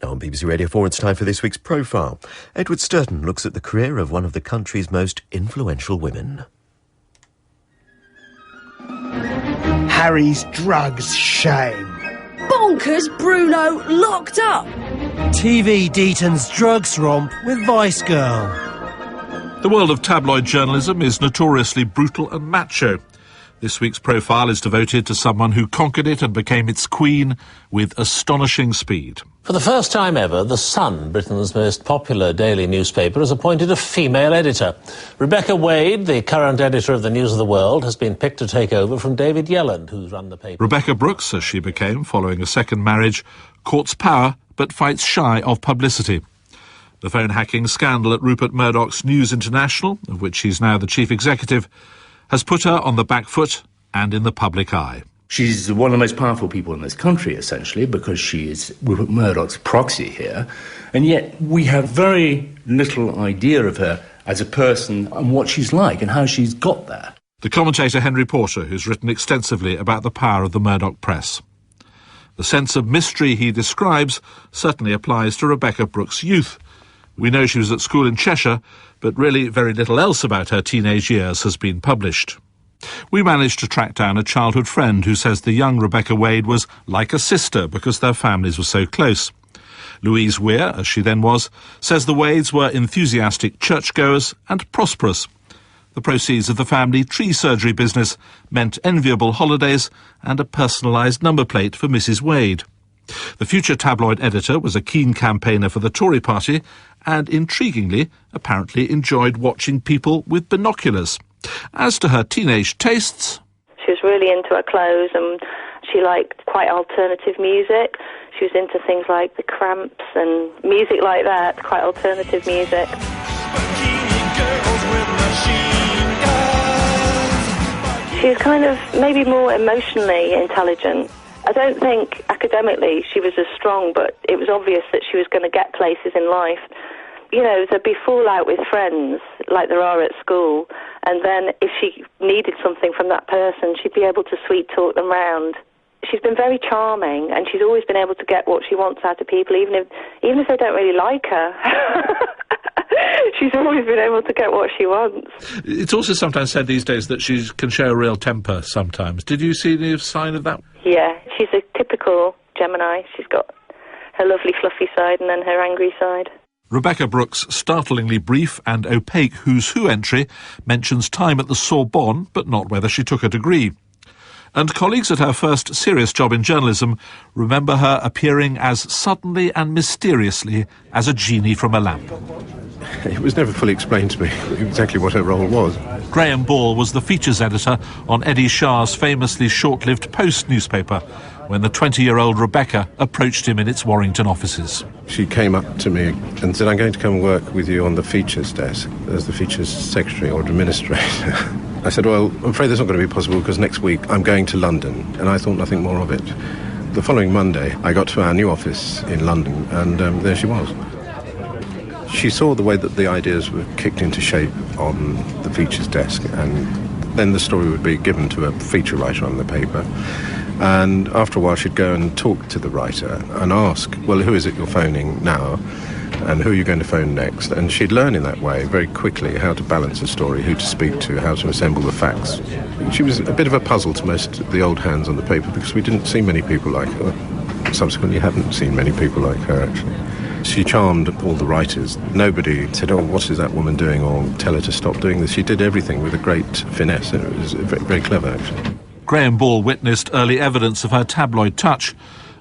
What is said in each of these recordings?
Now on BBC Radio 4, it's time for this week's Profile. Edward Sturton looks at the career of one of the country's most influential women. Harry's drugs shame. Bonkers Bruno locked up. TV Deaton's drugs romp with Vice Girl. The world of tabloid journalism is notoriously brutal and macho. This week's Profile is devoted to someone who conquered it and became its queen with astonishing speed. For the first time ever, The Sun, Britain's most popular daily newspaper, has appointed a female editor. Rebekah Wade, the current editor of the News of the World, has been picked to take over from David Yelland, who's run the paper. Rebekah Brooks, as she became following a second marriage, courts power but fights shy of publicity. The phone hacking scandal at Rupert Murdoch's News International, of which she's now the chief executive, has put her on the back foot and in the public eye. She's one of the most powerful people in this country, essentially, because she is Rupert Murdoch's proxy here. And yet we have very little idea of her as a person and what she's like and how she's got there. The commentator Henry Porter, who's written extensively about the power of the Murdoch press. The sense of mystery he describes certainly applies to Rebekah Brooks' youth. We know she was at school in Cheshire, but really very little else about her teenage years has been published. We managed to track down a childhood friend who says the young Rebekah Wade was like a sister because their families were so close. Louise Weir, as she then was, says the Wades were enthusiastic churchgoers and prosperous. The proceeds of the family tree surgery business meant enviable holidays and a personalised number plate for Mrs. Wade. The future tabloid editor was a keen campaigner for the Tory party and, intriguingly, apparently enjoyed watching people with binoculars. As to her teenage tastes... She was really into her clothes and she liked quite alternative music. She was into things like the Cramps and music like that, quite alternative music. She was kind of maybe more emotionally intelligent. I don't think academically she was as strong, but it was obvious that she was going to get places in life. You know, there'd be fallout with friends, like there are at school, and then if she needed something from that person, she'd be able to sweet-talk them round. She's been very charming, and she's always been able to get what she wants out of people, even if they don't really like her. She's always been able to get what she wants. It's also sometimes said these days that she can show a real temper sometimes. Did you see any sign of that? Yeah, she's a typical Gemini. She's got her lovely fluffy side and then her angry side. Rebekah Brooks' startlingly brief and opaque Who's Who entry mentions time at the Sorbonne, but not whether she took a degree. And colleagues at her first serious job in journalism remember her appearing as suddenly and mysteriously as a genie from a lamp. It was never fully explained to me exactly what her role was. Graham Ball was the features editor on Eddie Shah's famously short-lived Post newspaper when the 20-year-old Rebekah approached him in its Warrington offices. She came up to me and said, "I'm going to come and work with you on the features desk as the features secretary or administrator." I said, "Well, I'm afraid that's not going to be possible because next week I'm going to London," and I thought nothing more of it. The following Monday, I got to our new office in London, and there she was. She saw the way that the ideas were kicked into shape on the features desk, and then the story would be given to a feature writer on the paper. And after a while, she'd go and talk to the writer and ask, "Well, who is it you're phoning now? And who are you going to phone next?" And she'd learn in that way very quickly how to balance a story, who to speak to, how to assemble the facts. She was a bit of a puzzle to most of the old hands on the paper because we didn't see many people like her. Subsequently, haven't seen many people like her, actually. She charmed all the writers. Nobody said, "Oh, what is that woman doing?" or "Tell her to stop doing this." She did everything with a great finesse. It was very, very clever, actually. Graham Ball witnessed early evidence of her tabloid touch.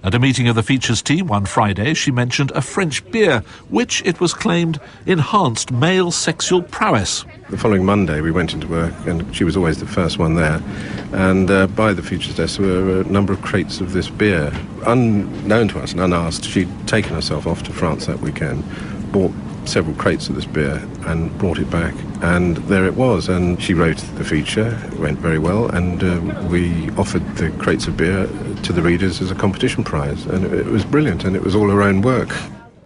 At a meeting of the features team one Friday, she mentioned a French beer, which, it was claimed, enhanced male sexual prowess. The following Monday, we went into work, and she was always the first one there. And by the features desk were a number of crates of this beer. Unknown to us and unasked, she'd taken herself off to France that weekend, bought several crates of this beer and brought it back, and there it was. And she wrote the feature, it went very well, and we offered the crates of beer to the readers as a competition prize, and it was brilliant, and it was all her own work.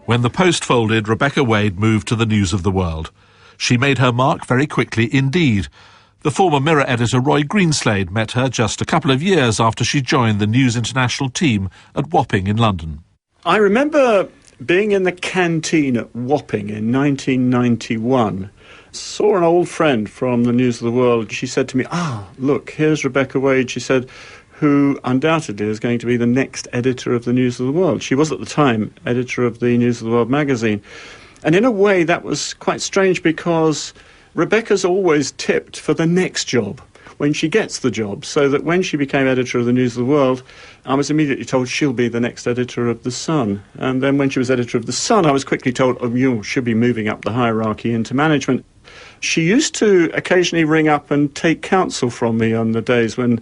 When the Post folded, Rebekah Wade moved to the News of the World. She made her mark very quickly indeed. The former Mirror editor Roy Greenslade met her just a couple of years after she joined the News International team at Wapping in London. I remember being in the canteen at Wapping in 1991, saw an old friend from the News of the World. She said to me, look, here's Rebekah Wade, she said, who undoubtedly is going to be the next editor of the News of the World. She was at the time editor of the News of the World magazine. And in a way that was quite strange because Rebekah's always tipped for the next job when she gets the job, so that when she became editor of the News of the World, I was immediately told she'll be the next editor of The Sun. And then when she was editor of The Sun, I was quickly told, she'll be moving up the hierarchy into management. She used to occasionally ring up and take counsel from me on the days when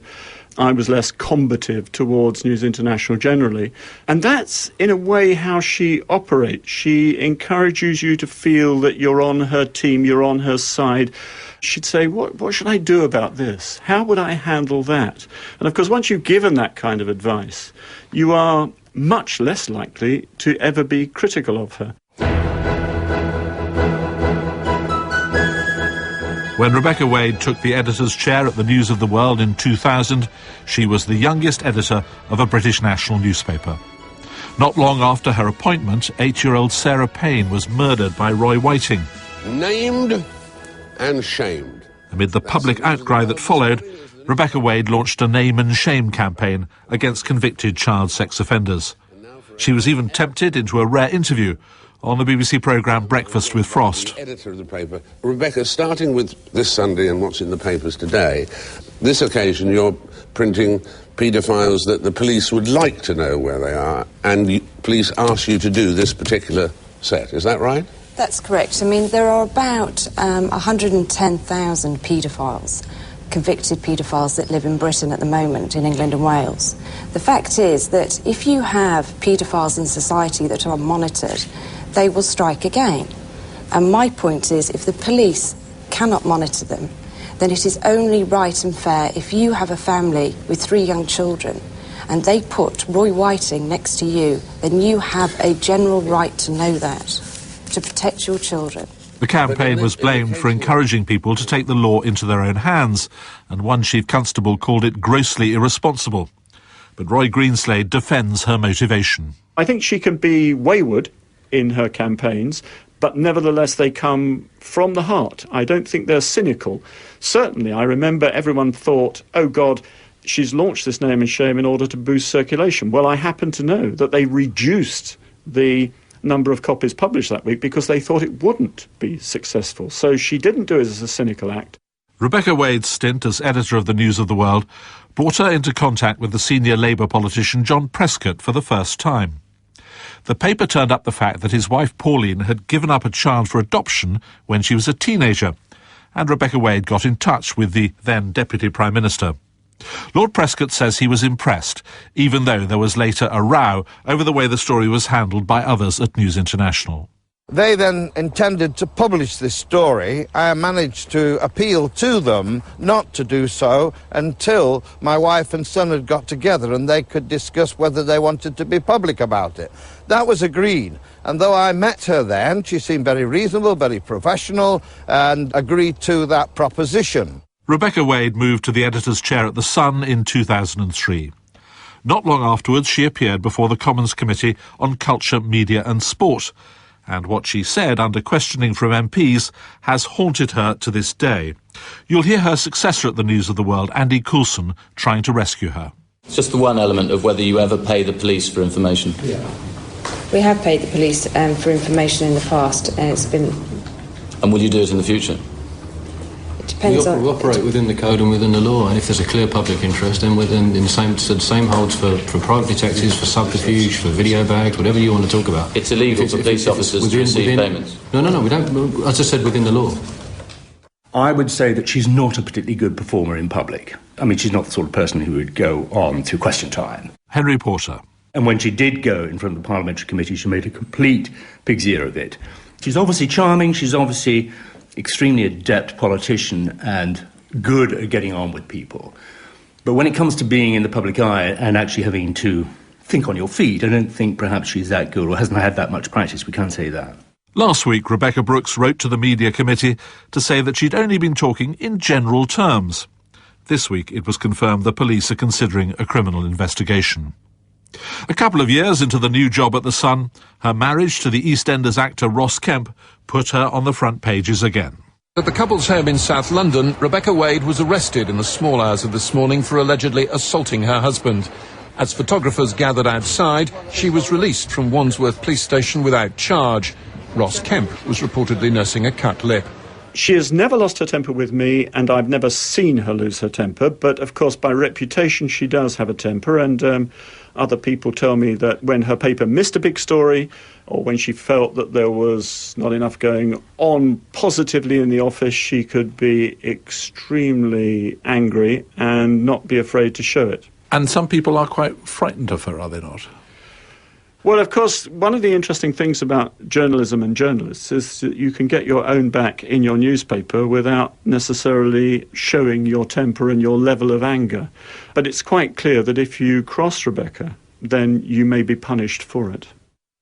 I was less combative towards News International generally. And that's, in a way, how she operates. She encourages you to feel that you're on her team, you're on her side. She'd say, what should I do about this? How would I handle that? And, of course, once you've given that kind of advice, you are much less likely to ever be critical of her. When Rebekah Wade took the editor's chair at the News of the World in 2000, she was the youngest editor of a British national newspaper. Not long after her appointment, 8-year-old Sarah Payne was murdered by Roy Whiting. Named and shamed. Amid the public outcry that followed, Rebekah Wade launched a name and shame campaign against convicted child sex offenders. She was even tempted into a rare interview on the BBC programme Breakfast with Frost. Editor of the paper. Rebekah, starting with this Sunday and what's in the papers today, this occasion you're printing paedophiles that the police would like to know where they are, and police ask you to do this particular set. Is that right? That's correct. I mean, there are about 110,000 paedophiles, convicted paedophiles that live in Britain at the moment, in England and Wales. The fact is that if you have paedophiles in society that are monitored, they will strike again. And my point is, if the police cannot monitor them, then it is only right and fair if you have a family with 3 young children and they put Roy Whiting next to you, then you have a general right to know that, to protect your children. The campaign was blamed for encouraging people to take the law into their own hands, and one chief constable called it grossly irresponsible. But Roy Greenslade defends her motivation. I think she can be wayward in her campaigns, but nevertheless they come from the heart. I don't think they're cynical. Certainly, I remember everyone thought, oh God, she's launched this name and shame in order to boost circulation. Well, I happen to know that they reduced the number of copies published that week because they thought it wouldn't be successful. So she didn't do it as a cynical act. Rebekah Wade's stint as editor of the News of the World brought her into contact with the senior Labour politician John Prescott for the first time. The paper turned up the fact that his wife Pauline had given up a child for adoption when she was a teenager, and Rebekah Wade got in touch with the then Deputy Prime Minister. Lord Prescott says he was impressed, even though there was later a row over the way the story was handled by others at News International. They then intended to publish this story. I managed to appeal to them not to do so until my wife and son had got together and they could discuss whether they wanted to be public about it. That was agreed, and though I met her then, she seemed very reasonable, very professional, and agreed to that proposition. Rebekah Wade moved to the editor's chair at The Sun in 2003. Not long afterwards, she appeared before the Commons Committee on Culture, Media and Sport, and what she said under questioning from MPs has haunted her to this day. You'll hear her successor at the News of the World, Andy Coulson, trying to rescue her. It's just the one element of whether you ever pay the police for information. Yeah. We have paid the police for information in the past, and it's been... And will you do it in the future? We operate within the code and within the law, and if there's a clear public interest, then the same holds for private detectives, for subterfuge, for video bags, whatever you want to talk about. It's illegal for police officers to receive payments. No, we don't. As I said, within the law. I would say that she's not a particularly good performer in public. I mean, she's not the sort of person who would go on to Question Time. Henry Porter. And when she did go in front of the Parliamentary Committee, she made a complete pig's ear of it. She's obviously charming, she's obviously extremely adept politician and good at getting on with people. But when it comes to being in the public eye and actually having to think on your feet, I don't think perhaps she's that good or hasn't had that much practice, we can't say that. Last week, Rebekah Brooks wrote to the Media Committee to say that she'd only been talking in general terms. This week, it was confirmed the police are considering a criminal investigation. A couple of years into the new job at The Sun, her marriage to the EastEnders actor Ross Kemp put her on the front pages again. At the couple's home in South London, Rebekah Wade was arrested in the small hours of this morning for allegedly assaulting her husband. As photographers gathered outside, she was released from Wandsworth Police Station without charge. Ross Kemp was reportedly nursing a cut lip. She has never lost her temper with me, and I've never seen her lose her temper, but of course by reputation she does have a temper, and other people tell me that when her paper missed a big story, or when she felt that there was not enough going on positively in the office, she could be extremely angry and not be afraid to show it. And some people are quite frightened of her, are they not? Well, of course, one of the interesting things about journalism and journalists is that you can get your own back in your newspaper without necessarily showing your temper and your level of anger. But it's quite clear that if you cross Rebekah, then you may be punished for it.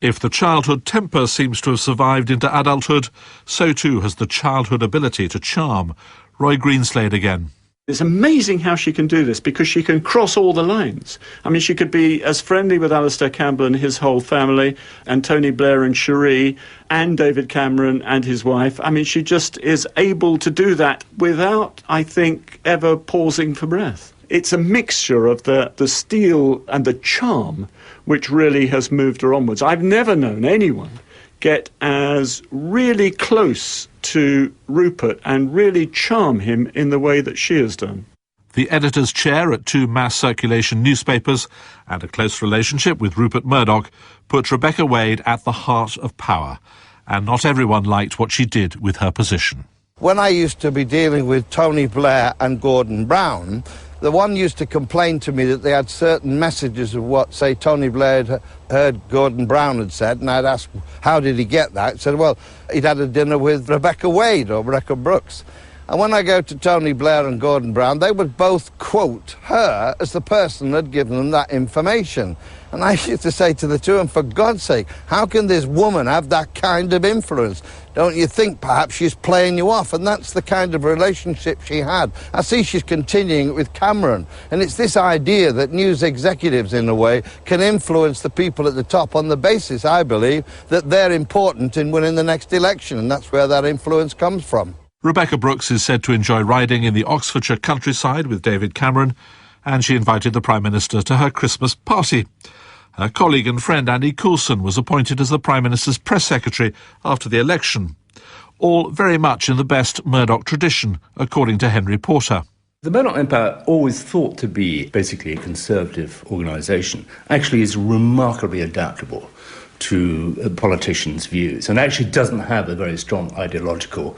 If the childhood temper seems to have survived into adulthood, so too has the childhood ability to charm. Roy Greenslade again. It's amazing how she can do this, because she can cross all the lines. I mean, she could be as friendly with Alistair Campbell and his whole family, and Tony Blair and Cherie, and David Cameron and his wife. I mean, she just is able to do that without, I think, ever pausing for breath. It's a mixture of the steel and the charm which really has moved her onwards. I've never known anyone get as really close to Rupert and really charm him in the way that she has done. The editor's chair at two mass circulation newspapers and a close relationship with Rupert Murdoch put Rebekah Wade at the heart of power, and not everyone liked what she did with her position. When I used to be dealing with Tony Blair and Gordon Brown, the one used to complain to me that they had certain messages of what, say, Tony Blair had heard Gordon Brown had said, and I'd ask, how did he get that? He said, well, he'd had a dinner with Rebekah Wade or Rebekah Brooks. And when I go to Tony Blair and Gordon Brown, they would both quote her as the person that had given them that information. And I used to say to the two, and for God's sake, how can this woman have that kind of influence? Don't you think perhaps she's playing you off? And that's the kind of relationship she had. I see she's continuing it with Cameron. And it's this idea that news executives, in a way, can influence the people at the top on the basis, I believe, that they're important in winning the next election. And that's where that influence comes from. Rebekah Brooks is said to enjoy riding in the Oxfordshire countryside with David Cameron, and she invited the Prime Minister to her Christmas party. Her colleague and friend Andy Coulson was appointed as the Prime Minister's press secretary after the election. All very much in the best Murdoch tradition, according to Henry Porter. The Murdoch Empire, always thought to be basically a conservative organisation, actually is remarkably adaptable to politicians' views, and actually doesn't have a very strong ideological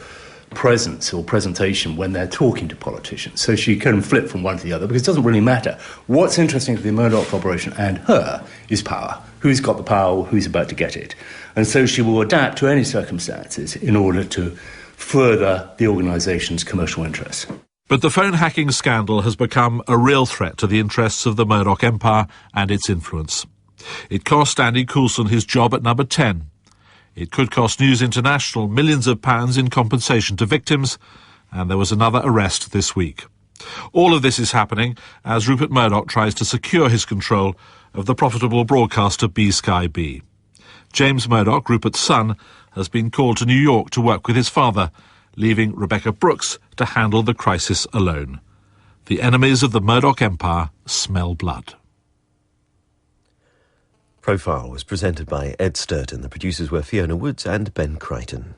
presence or presentation when they're talking to politicians. So she can flip from one to the other because it doesn't really matter. What's interesting to the Murdoch Corporation and her is power. Who's got the power, who's about to get it. And so she will adapt to any circumstances in order to further the organisation's commercial interests. But the phone hacking scandal has become a real threat to the interests of the Murdoch Empire and its influence. It cost Andy Coulson his job at Number 10. It could cost News International millions of pounds in compensation to victims, and there was another arrest this week. All of this is happening as Rupert Murdoch tries to secure his control of the profitable broadcaster B-Sky B. James Murdoch, Rupert's son, has been called to New York to work with his father, leaving Rebekah Brooks to handle the crisis alone. The enemies of the Murdoch Empire smell blood. Profile was presented by Ed Sturton. The producers were Fiona Woods and Ben Crichton.